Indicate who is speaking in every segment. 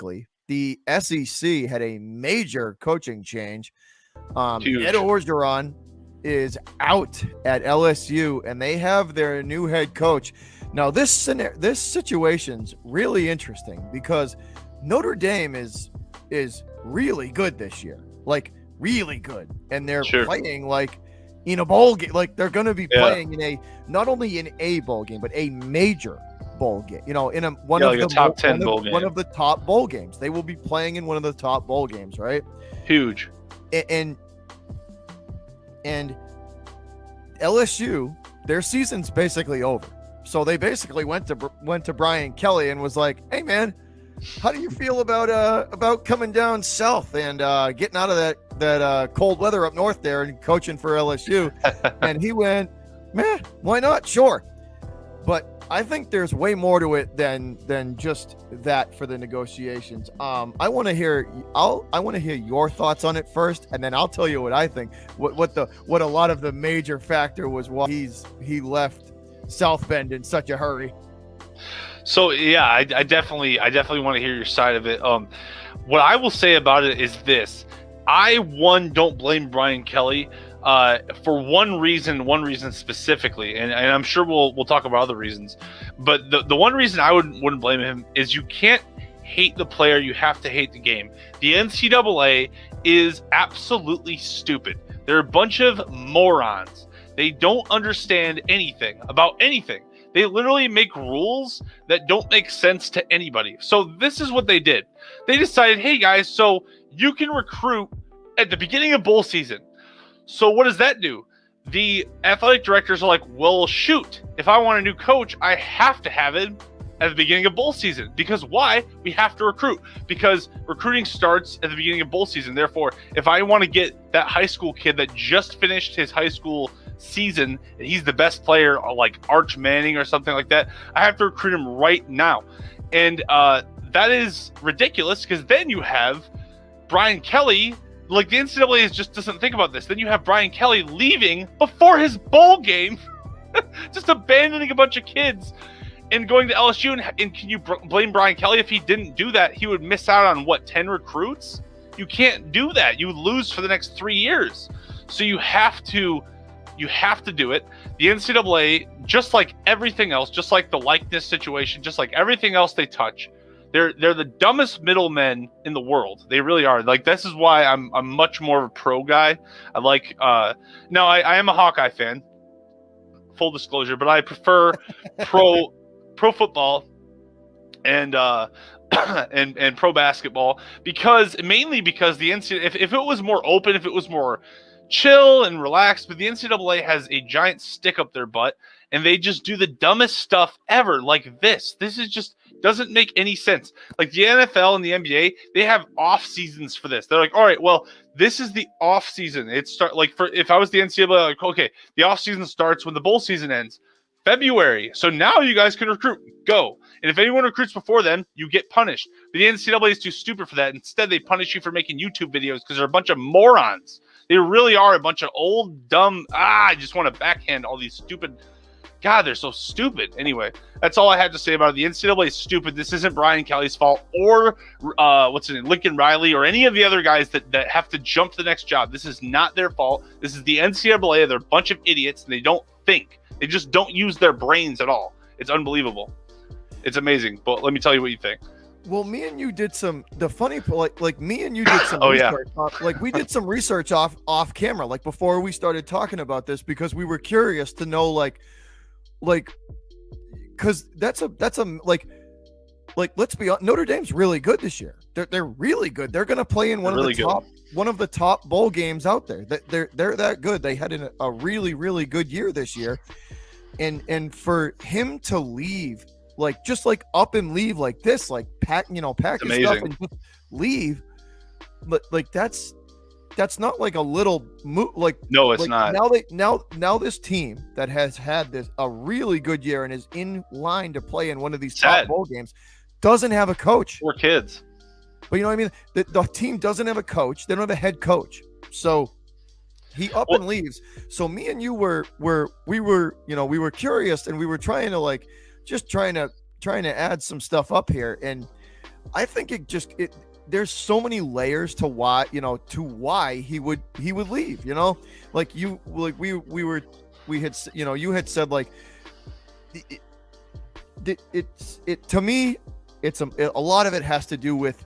Speaker 1: quickly. The SEC had a major coaching change.
Speaker 2: Huge.
Speaker 1: Ed Orgeron is out at LSU, and they have their new head coach. Now, this situation's really interesting because Notre Dame is really good this year, like really good, and they're playing like in a bowl game. Like they're going to be playing in not only in a bowl game, but a major bowl game. In one of the
Speaker 2: top 10 bowl game,
Speaker 1: one of the top bowl games. They will be playing in one of the top bowl games, right?
Speaker 2: Huge.
Speaker 1: And LSU, their season's basically over. So they basically went to Brian Kelly and was like, "Hey man, how do you feel about coming down south and getting out of that cold weather up north there and coaching for LSU?" And he went, "Man, why not? Sure." But I think there's way more to it than just that for the negotiations. I want to hear your thoughts on it first, and then I'll tell you what I think. What a lot of the major factor was why he left South Bend in such a hurry.
Speaker 2: So yeah, I definitely want to hear your side of it. What I will say about it is this: I don't blame Brian Kelly for one reason specifically, and I'm sure we'll talk about other reasons. But the one reason I wouldn't blame him is you can't hate the player, you have to hate the game. The NCAA is absolutely stupid. They're a bunch of morons. They don't understand anything about anything. They literally make rules that don't make sense to anybody. So this is what they did. They decided, hey guys, so you can recruit at the beginning of bowl season. So what does that do? The athletic directors are like, well, shoot, if I want a new coach, I have to have it at the beginning of bowl season. Because why? We have to recruit. Because recruiting starts at the beginning of bowl season. Therefore, if I want to get that high school kid that just finished his high school season and he's the best player, like Arch Manning or something like that, I have to recruit him right now. And that is ridiculous, because then you have Brian Kelly, like the NCAA just doesn't think about this. Then you have Brian Kelly leaving before his bowl game, just abandoning a bunch of kids and going to LSU. And can you blame Brian Kelly? If he didn't do that, he would miss out on 10 recruits? You can't do that. You lose for the next 3 years. So you have to do it. The NCAA, just like everything else, just like the likeness situation, just like everything else they touch, they're the dumbest middlemen in the world. They really are. Like, this is why I'm much more of a pro guy. I like now I am a Hawkeye fan, full disclosure, but I prefer pro football and and pro basketball mainly because the NCAA, if it was more open, if it was more chill and relaxed, but the NCAA has a giant stick up their butt and they just do the dumbest stuff ever. Like this is just doesn't make any sense. Like the NFL and the NBA, they have off seasons for this. They're like, all right, well, this is the off season. If I was the NCAA, like, okay, the off season starts when the bowl season ends, February. So now you guys can recruit. Go. And if anyone recruits before then, you get punished. But the NCAA is too stupid for that. Instead, they punish you for making YouTube videos because they're a bunch of morons. They really are a bunch of old, dumb, I just want to backhand all these stupid. God, they're so stupid. Anyway, that's all I had to say about it. The NCAA is stupid. This isn't Brian Kelly's fault or what's his name, Lincoln Riley, or any of the other guys that have to jump to the next job. This is not their fault. This is the NCAA. They're a bunch of idiots, and they don't think. They just don't use their brains at all. It's unbelievable. It's amazing. But let me tell you what you think.
Speaker 1: Well, me and you did some. The funny, like me and you did some. research we did some research off camera, like before we started talking about this, because we were curious to know, because that's a let's be honest, Notre Dame's really good this year. They're really good. They're going to play in one of the top bowl games out there. They're that good. They had a really, really good year this year, and for him to leave. Just up and leave like this, pack his stuff and just leave. But that's not like a little move.
Speaker 2: No, it's not.
Speaker 1: Now this team that has had a really good year and is in line to play in one of these top bowl games doesn't have a coach.
Speaker 2: 4 kids.
Speaker 1: But you know what I mean? The team doesn't have a coach. They don't have a head coach. So he and leaves. So me and you were curious, and we were trying to trying to add some stuff up here. And I think there's so many layers to why he would leave. Like we had you had said like it to me, it's a lot of it has to do with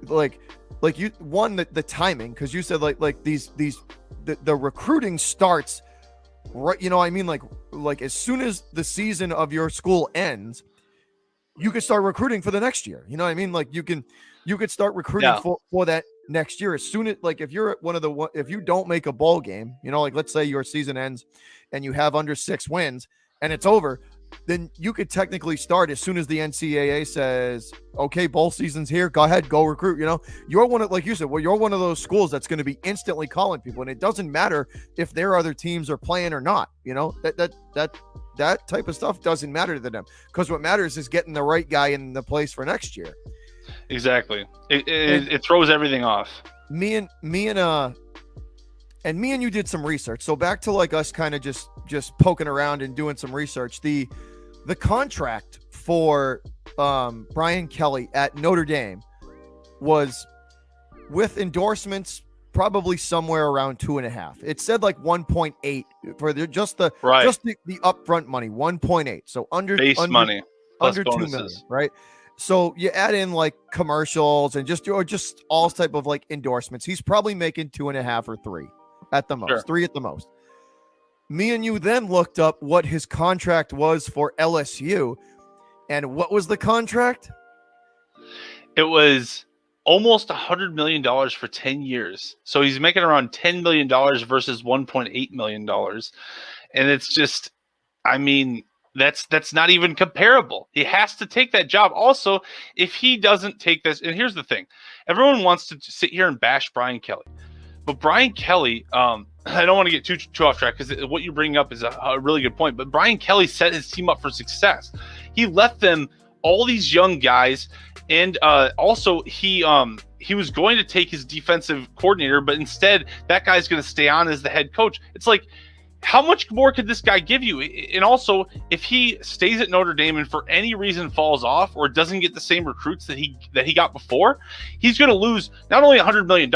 Speaker 1: like the timing, because you said like the recruiting starts right. I mean, like as soon as the season of your school ends, you could start recruiting for the next year. You know what I mean? Like you could start recruiting for that next year as soon as, like, if you're if you don't make a bowl game, like let's say your season ends and you have under 6 wins and it's over, then you could technically start as soon as the NCAA says, okay, bowl season's here, go ahead, go recruit. You're one of, like you said, you're one of those schools that's going to be instantly calling people, and it doesn't matter if their other teams are playing or not. That type of stuff doesn't matter to them, because what matters is getting the right guy in the place for next year.
Speaker 2: Exactly. It throws everything off.
Speaker 1: Me and you did some research. So back to like us kind of just poking around and doing some research. The contract for Brian Kelly at Notre Dame was, with endorsements, probably somewhere around 2.5. It said like 1.8 for just the upfront money, 1.8. So under money,
Speaker 2: plus
Speaker 1: under
Speaker 2: bonuses.
Speaker 1: 2 million, right? So you add in like commercials and just all type of like endorsements. He's probably making 2.5 or 3 at the most,
Speaker 2: sure.
Speaker 1: 3 at the most. Me and you then looked up what his contract was for LSU, and what was the contract?
Speaker 2: It was almost $100 million for 10 years. So he's making around $10 million versus $1.8 million. And it's just, I mean, that's not even comparable. He has to take that job. Also, if he doesn't take this, and here's the thing, everyone wants to sit here and bash Brian Kelly. But Brian Kelly, I don't want to get too off track, because what you bring up is a really good point. But Brian Kelly set his team up for success. He left them all these young guys, and also he was going to take his defensive coordinator, but instead that guy's going to stay on as the head coach. It's like, how much more could this guy give you? And also, if he stays at Notre Dame and for any reason falls off or doesn't get the same recruits that he got before, he's going to lose not only $100 million,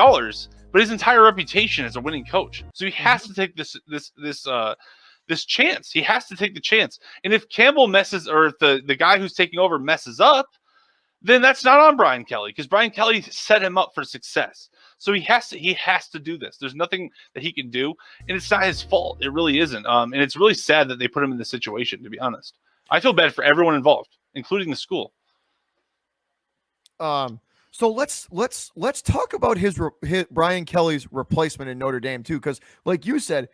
Speaker 2: but his entire reputation as a winning coach. So he has to take this chance. He has to take the chance. And if Campbell messes, or if the guy who's taking over messes up, then that's not on Brian Kelly, because Brian Kelly set him up for success. So he has to do this. There's nothing that he can do, and it's not his fault. It really isn't. And it's really sad that they put him in this situation, to be honest. I feel bad for everyone involved, including the school.
Speaker 1: So let's talk about his Brian Kelly's replacement in Notre Dame too, because like you said,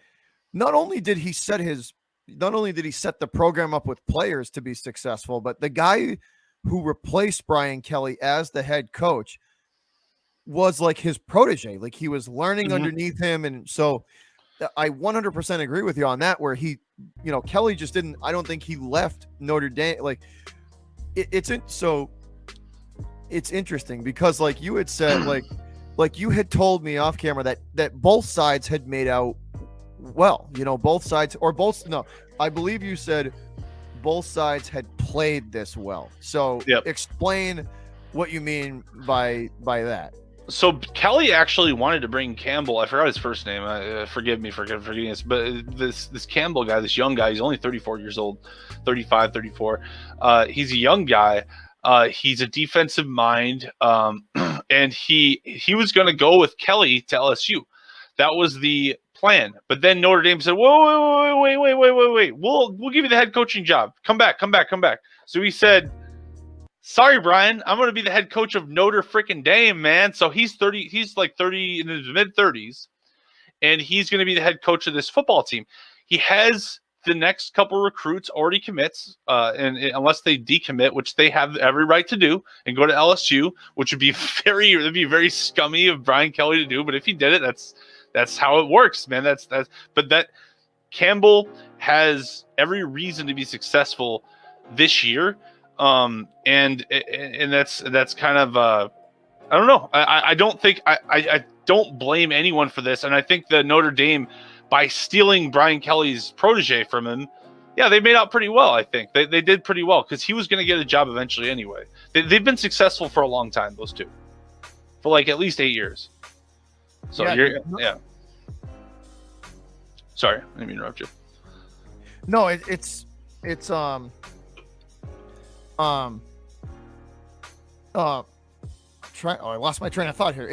Speaker 1: not only did he set the program up with players to be successful, but the guy who replaced Brian Kelly as the head coach was like his protege. Like he was learning underneath him, and so I 100% agree with you on that. Where he, Kelly just didn't. I don't think he left Notre Dame. Like it's interesting because like you had said, like you had told me off camera that both sides had made out well. Both sides, or both. No, I believe you said both sides had played this well. So Explain what you mean by that.
Speaker 2: So Kelly actually wanted to bring Campbell. I forgot his first name. Forgive me for forgetting this. But this Campbell guy, this young guy, he's only 34 years old, 35, 34. He's a young guy. He's a defensive mind. And he was going to go with Kelly to LSU. That was the plan. But then Notre Dame said, whoa, wait. We'll give you the head coaching job. Come back. So he said, sorry, Brian, I'm going to be the head coach of Notre freaking Dame, man. So he's 30. He's like 30 in his mid 30s, and he's going to be the head coach of this football team. He has the next couple recruits already commits, and unless they decommit, which they have every right to do, and go to LSU, which would be very scummy of Brian Kelly to do. But if he did it, that's how it works, man. But that Campbell has every reason to be successful this year. And that's kind of I don't know. I don't think I don't blame anyone for this, and I think the Notre Dame, by stealing Brian Kelly's protege from him, Yeah, they made out pretty well, I think. They did pretty well because he was going to get a job eventually anyway. They've been successful for a long time, those two. For like at least 8 years. So yeah. Sorry, I didn't mean to interrupt you.
Speaker 1: No, I lost my train of thought here.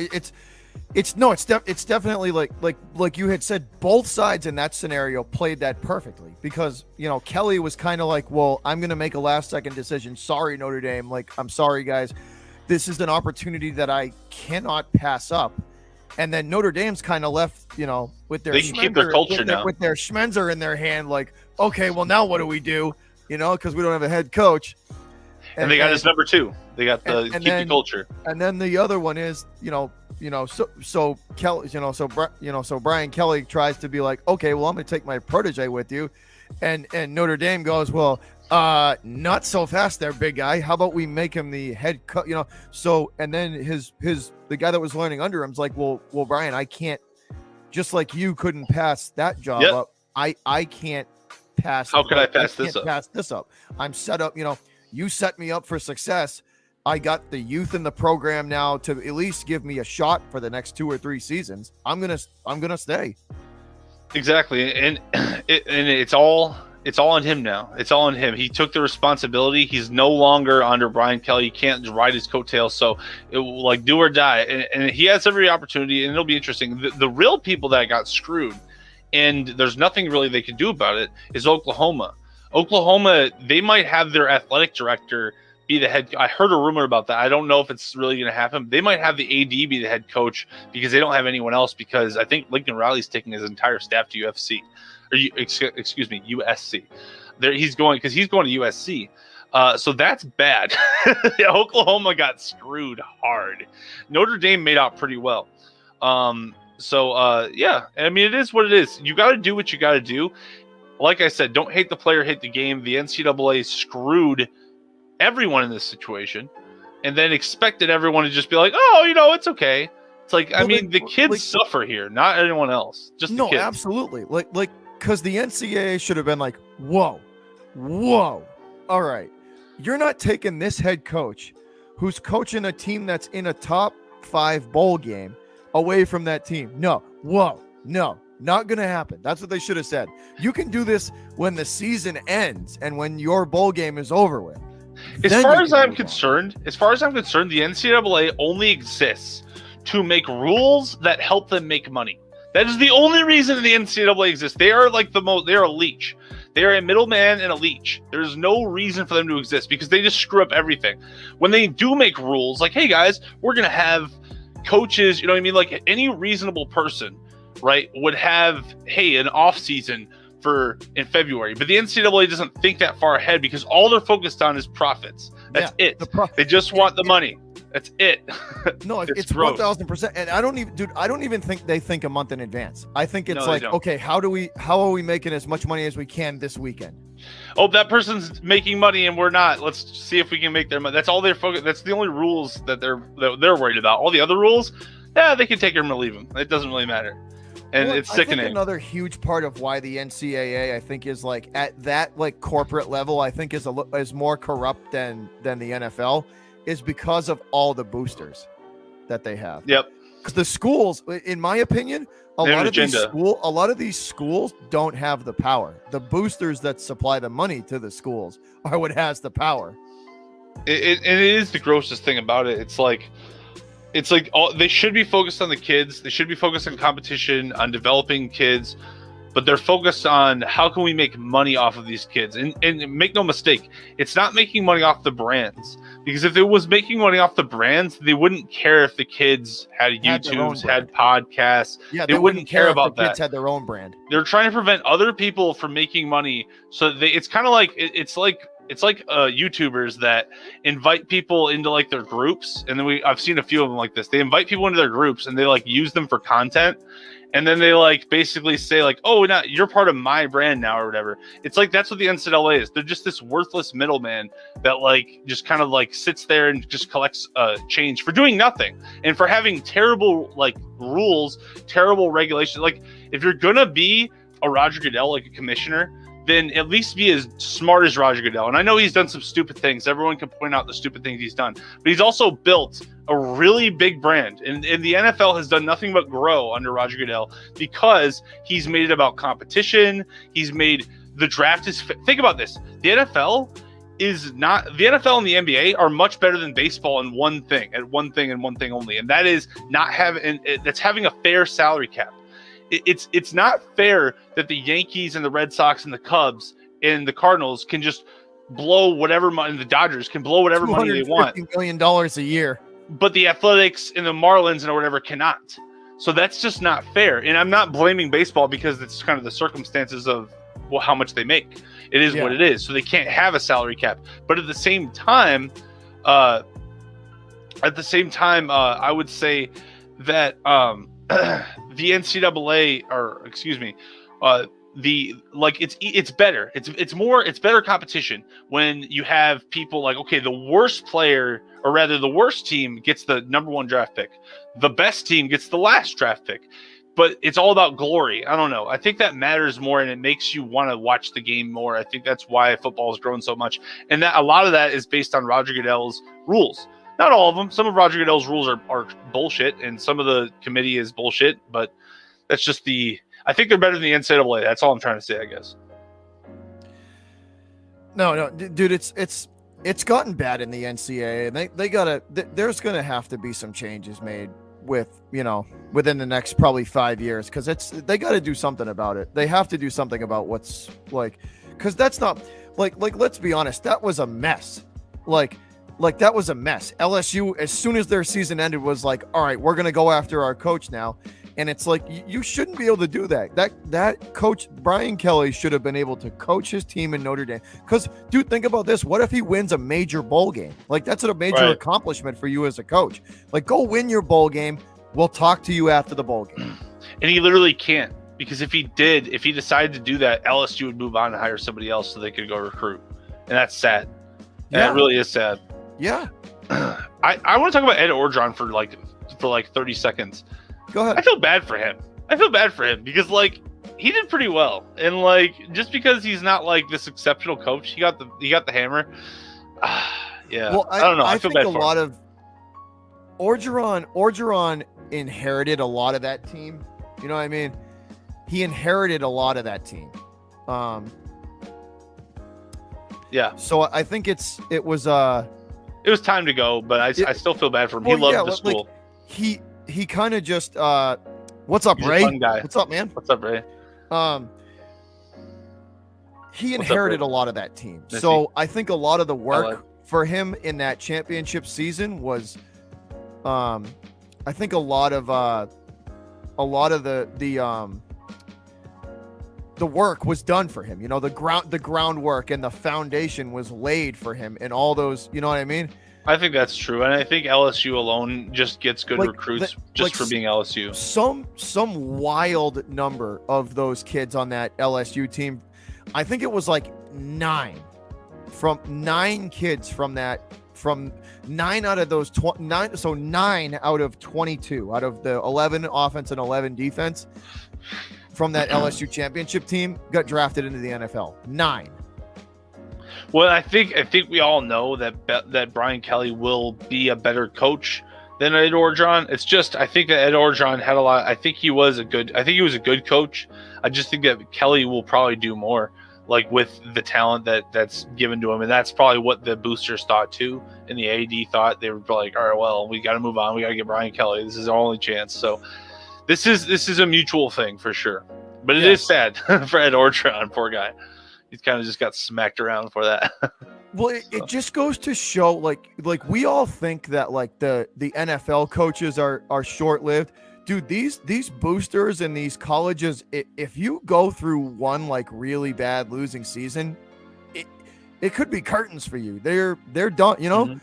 Speaker 1: It's definitely like you had said, both sides in that scenario played that perfectly because, Kelly was kind of like, well, I'm going to make a last second decision. Sorry, Notre Dame. Like, I'm sorry, guys. This is an opportunity that I cannot pass up. And then Notre Dame's kind of left, with their,
Speaker 2: they can keep their culture now
Speaker 1: with their schmenzer in their hand. Like, okay, well now what do we do? Because we don't have a head coach.
Speaker 2: And they got his number 2. They got the culture.
Speaker 1: And then the other one is, so Kelly, so Brian Kelly tries to be like, okay, well, I'm going to take my protege with you. And Notre Dame goes, well, not so fast there, big guy. How about we make him the head coach, So, and then the guy that was learning under him's like, well, Brian, I can't, just like you couldn't pass that job up. I can't pass.
Speaker 2: How could I pass this up?
Speaker 1: Pass this up. I'm set up, you set me up for success. I got the youth in the program now to at least give me a shot for the next 2 or 3 seasons. I'm gonna stay.
Speaker 2: Exactly, and it's all on him now. It's all on him. He took the responsibility. He's no longer under Brian Kelly. You can't ride his coattails. So it will, like, do or die. And he has every opportunity, and it'll be interesting. The real people that got screwed, and there's nothing really they can do about it, is Oklahoma. Oklahoma, they might have their athletic director be the head. I heard a rumor about that. I don't know if it's really going to happen. They might have the AD be the head coach because they don't have anyone else, because I think Lincoln Riley's taking his entire staff to USC. He's going to USC. So that's bad. Oklahoma got screwed hard. Notre Dame made out pretty well. I mean, it is what it is. You got to do what you got to do. Like I said, don't hate the player, hate the game. The NCAA screwed everyone in this situation and then expected everyone to just be like, oh, it's okay. It's like, the kids suffer here, not anyone else. Just the kids.
Speaker 1: Absolutely. Because the NCAA should have been like, whoa, all right, you're not taking this head coach who's coaching a team that's in a top 5 bowl game away from that team. No, not going to happen. That's what they should have said. You can do this when the season ends and when your bowl game is over with.
Speaker 2: As far as I'm concerned, the NCAA only exists to make rules that help them make money. That is the only reason the NCAA exists. They are they're a leech. They are a middleman and a leech. There's no reason for them to exist because they just screw up everything. When they do make rules, like, hey guys, we're going to have coaches, like any reasonable person, right, would have, hey, an off season in February, but the NCAA doesn't think that far ahead because all they're focused on is profits. That's it. They just want the money. That's it.
Speaker 1: No, it's 1,000%. And I don't even think they think a month in advance. I think it's okay, how are we making as much money as we can this weekend?
Speaker 2: Oh, that person's making money and we're not. Let's see if we can make their money. That's all they're focused. That's the only rules that they're worried about. All the other rules, they can take them or leave them. It doesn't really matter. And it's sickening. I think
Speaker 1: another huge part of why the NCAA, I think, is like at that like corporate level, I think is more corrupt than the NFL, is because of all the boosters that they have.
Speaker 2: Yep.
Speaker 1: Because the schools, in my opinion, a lot of these schools don't have the power. The boosters that supply the money to the schools are what has the power.
Speaker 2: It is the grossest thing about it. It's like they should be focused on the kids. They should be focused on competition, on developing kids, but they're focused on how can we make money off of these kids. And make no mistake, it's not making money off the brands, because if it was making money off the brands, they wouldn't care if the kids had YouTubes, had podcasts.
Speaker 1: Yeah,
Speaker 2: they wouldn't care about that.
Speaker 1: Kids had their own brand.
Speaker 2: They're trying to prevent other people from making money. So it's kind of like it's like YouTubers that invite people into like their groups, and then I've seen a few of them like this. They invite people into their groups and they like use them for content, and then they like basically say like, oh, now you're part of my brand now or whatever. It's like that's what the NCAA is. They're just this worthless middleman that like just kind of like sits there and just collects change for doing nothing and for having terrible like rules, terrible regulations. Like if you're gonna be a Roger Goodell, like a commissioner, then at least be as smart as Roger Goodell. And I know he's done some stupid things. Everyone can point out the stupid things he's done. But he's also built a really big brand. And the NFL has done nothing but grow under Roger Goodell because he's made it about competition. He's made the draft is – think about this. The NFL is not – the NFL and the NBA are much better than baseball in one thing and one thing only. And that is not having – that's having a fair salary cap. It's not fair that the Yankees and the Red Sox and the Cubs and the Cardinals can just blow whatever money, and the Dodgers can blow whatever money they want.
Speaker 1: $250 million a year.
Speaker 2: But the Athletics and the Marlins and whatever cannot. So that's just not fair. And I'm not blaming baseball because it's kind of the circumstances of how much they make. It is what it is. So they can't have a salary cap. But at the same time, I would say that the NCAA, or excuse me, it's better. It's better competition when you have people like, okay, the worst player, or rather the worst team gets the number 1 draft pick. The best team gets the last draft pick. But it's all about glory. I don't know. I think that matters more, and it makes you want to watch the game more. I think that's why football has grown so much. And that a lot of that is based on Roger Goodell's rules. Not all of them. Some of Roger Goodell's rules are bullshit, and some of the committee is bullshit. But that's just I think they're better than the NCAA. That's all I'm trying to say, I guess.
Speaker 1: No, dude, it's gotten bad in the NCAA, and there's gonna have to be some changes made within the next probably 5 years, because they got to do something about it. They have to do something about what's because that's not let's be honest, that was a mess. Like that was a mess. LSU, as soon as their season ended, was like, all right, we're gonna go after our coach now. And it's like, you shouldn't be able to do that. That coach, Brian Kelly, should have been able to coach his team in Notre Dame. Because, dude, think about this. What if he wins a major bowl game? That's a major accomplishment for you as a coach. Go win your bowl game. We'll talk to you after the bowl game.
Speaker 2: And he literally can't. Because if he decided to do that, LSU would move on and hire somebody else so they could go recruit. And that's sad. Yeah. And it really is sad.
Speaker 1: Yeah.
Speaker 2: I want to talk about Ed Orgeron for 30 seconds.
Speaker 1: Go ahead.
Speaker 2: I feel bad for him because he did pretty well, and just because he's not this exceptional coach, he got the hammer. Yeah. Well, I don't know. I feel bad for him. A lot of
Speaker 1: Orgeron inherited a lot of that team. You know what I mean? He inherited a lot of that team.
Speaker 2: Yeah.
Speaker 1: So I think it was
Speaker 2: time to go, but I still feel bad for him. He loved the school.
Speaker 1: He kind of just what's up, Ray?
Speaker 2: Fun guy.
Speaker 1: What's up, man?
Speaker 2: What's up, Ray?
Speaker 1: He inherited a lot of that team. So I think a lot of the work for him in that championship season was I think a lot of the work was done for him. The groundwork and the foundation was laid for him, and all those, you know what I mean?
Speaker 2: I think that's true, and I think LSU alone just gets good recruits for being LSU.
Speaker 1: Some wild number of those kids on that LSU team, I think it was 9 kids from 9 out of those 9. So 9 out of 22 out of the 11 offense and 11 defense from that LSU championship team got drafted into the NFL. 9.
Speaker 2: Well, I think we all know that Brian Kelly will be a better coach than Ed Orgeron. It's just, I think that Ed Orgeron had a lot. I think he was a good coach. I just think that Kelly will probably do more, with the talent that's given to him, and that's probably what the boosters thought too, and the AD thought. They were like, all right, well, we got to move on. We got to get Brian Kelly. This is our only chance. So this is a mutual thing for sure. But it is sad for Ed Orgeron, poor guy. He's kind of just got smacked around for that.
Speaker 1: Well, it just goes to show, we all think that the NFL coaches are short-lived. Dude, these boosters and these colleges, if you go through one really bad losing season, it could be curtains for you. They're done.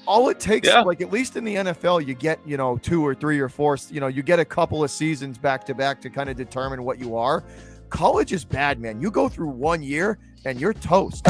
Speaker 1: All it takes, at least in the NFL, you get 2 or 3 or 4. You get a couple of seasons back to back to kind of determine what you are. College is bad, man. You go through 1 year and you're toast.